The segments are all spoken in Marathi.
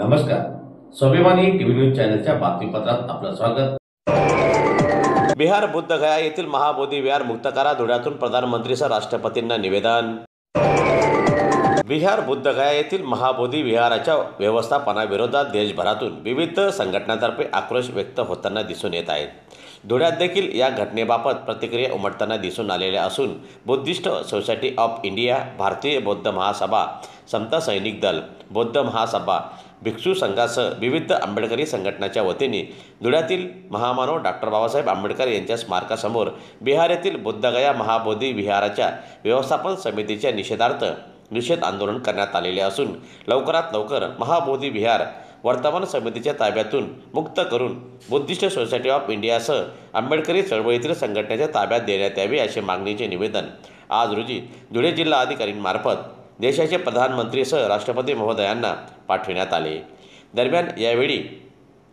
नमस्कार, स्वाभिमानी टीव्ही न्यूज चॅनलच्या बातमीपत्रात आपलं स्वागत। बिहार बुद्धगया येथील महाबोधी विहार मुक्त करा, धुळ्यातून प्रधानमंत्रीसह राष्ट्रपतींना निवेदन। बिहार बुद्धगया येथील महाबोधी विहाराच्या व्यवस्थापनाविरोधात देशभरातून विविध संघटनांतर्फे आक्रोश व्यक्त होताना दिसून येत आहे। धुळ्यात देखील या घटनेबाबत प्रतिक्रिया उमटताना दिसून आलेल्या असून बुद्धिस्ट सोसायटी ऑफ इंडिया, भारतीय बौद्ध महासभा, समता सैनिक दल, बौद्ध महासभा, भिक्षू संघासह विविध आंबेडकरी संघटनांच्या वतीने धुळ्यातील महामानव डॉक्टर बाबासाहेब आंबेडकर यांच्या स्मारकासमोर बिहार येथील बुद्धगया महाबोधी विहाराच्या व्यवस्थापन समितीच्या निषेध आंदोलन करण्यात आलेले असून लवकरात लवकर महाबोधी विहार वर्तमान समितीच्या ताब्यातून मुक्त करून बुद्धिस्ट सोसायटी ऑफ इंडियासह आंबेडकरी चळवळीतील संघटनेच्या ताब्यात देण्यात यावे असे मागणीचे निवेदन आज रोजी धुळे जिल्हा अधिकाऱ्यांमार्फत देशाचे प्रधानमंत्रीसह राष्ट्रपती महोदयांना पाठविण्यात आले। दरम्यान यावेळी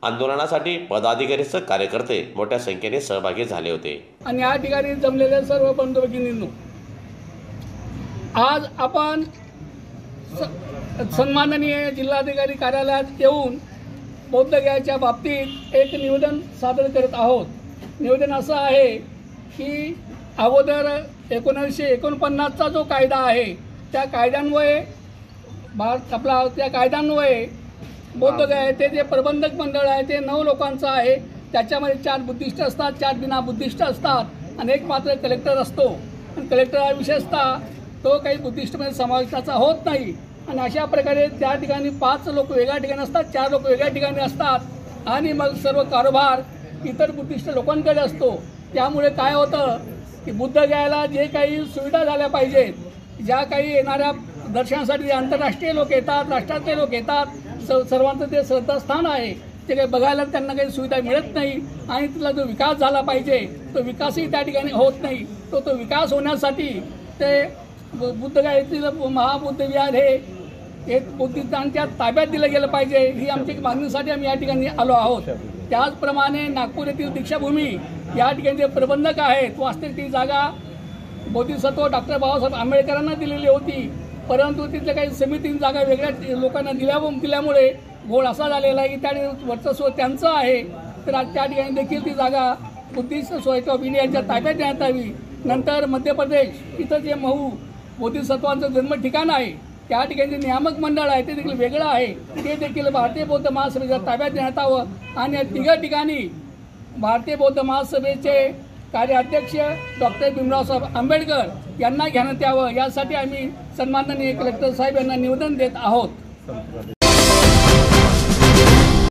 आंदोलनासाठी पदाधिकारीसह कार्यकर्ते मोठ्या संख्येने सहभागी झाले होते। आणि या ठिकाणी जमलेल्या सर्व बंधू भगिनींनो, आज आपण सन्माननीय जिल्हाधिकारी कार्यालयात येऊन बौद्धगयाच्या बाबतीत एक निवेदन सादर करत आहोत। निवेदन असं आहे की अगोदर 1949चा जो कायदा आहे त्या कायद्यान्वये बौद्धगया येथे जे प्रबंधक मंडळ आहे ते 9 लोकांचं आहे। त्याच्यामध्ये 4 बुद्धिस्ट असतात, 4 बिना बुद्धिस्ट असतात आणि एक मात्र कलेक्टर असतो। आणि कलेक्टर हा विशेषतः तो काही बुद्धिस्टमध्ये समाविष्टाचा होत नाही। आणि अशा प्रकारे त्या ठिकाणी 5 लोक वेगळ्या ठिकाणी असतात, 4 लोक वेगळ्या ठिकाणी असतात आणि मग सर्व कारभार इतर बुद्धिस्ट लोकांकडे असतो। त्यामुळे काय होतं की बुद्धगयाला जे काही सुविधा झाल्या पाहिजेत, ज्या काही येणाऱ्या दर्शनासाठी आंतरराष्ट्रीय लोक येतात, राष्ट्रातले लोक येतात, सर्वांचं ते श्रद्धास्थान आहे, ते काही बघायला त्यांना काही सुविधा मिळत नाही आणि तिथला जो विकास झाला पाहिजे तो विकासही त्या ठिकाणी होत नाही। तो विकास होण्यासाठी ते बुद्धगया येथील महाबुद्ध विहार हे बुद्धिस्टांच्या ताब्यात दिलं गेलं पाहिजे, ही आमची मागणीसाठी आम्ही या ठिकाणी आलो आहोत। त्याचप्रमाणे नागपूर येथील दीक्षाभूमी या ठिकाणी जे प्रबंधक आहेत, वास्तविक ती जागा बोधिसत्व डॉक्टर बाबासाहेब आंबेडकरांना दिलेली होती, परंतु तिथल्या काही समितीने जागा वेगळ्या लोकांना दिल्यामुळे घोळ असा झालेला आहे की त्या वर्चस्व त्यांचं आहे। तर त्या ठिकाणी देखील ती जागा बुद्धिस्ट सोसायटी ऑफ इंडियाच्या ताब्यात देण्यात यावी। नंतर मध्य प्रदेश इथं जे महू बोधिसत्वांचं जन्म ठिकाण आहे त्या ठिकाणी जे नियामक मंडळ आहे ते देखील वेगळं आहे, ते देखील भारतीय बौद्ध महासभेच्या ताब्यात देण्यात यावं। आणि या 3 ठिकाणी भारतीय बौद्ध महासभेचे कार्याध्यक्ष डॉक्टर भीमराव साहेब आंबेडकर यांना घेण्यात यावं, यासाठी आम्ही सन्माननीय कलेक्टर साहेब यांना निवेदन देत आहोत।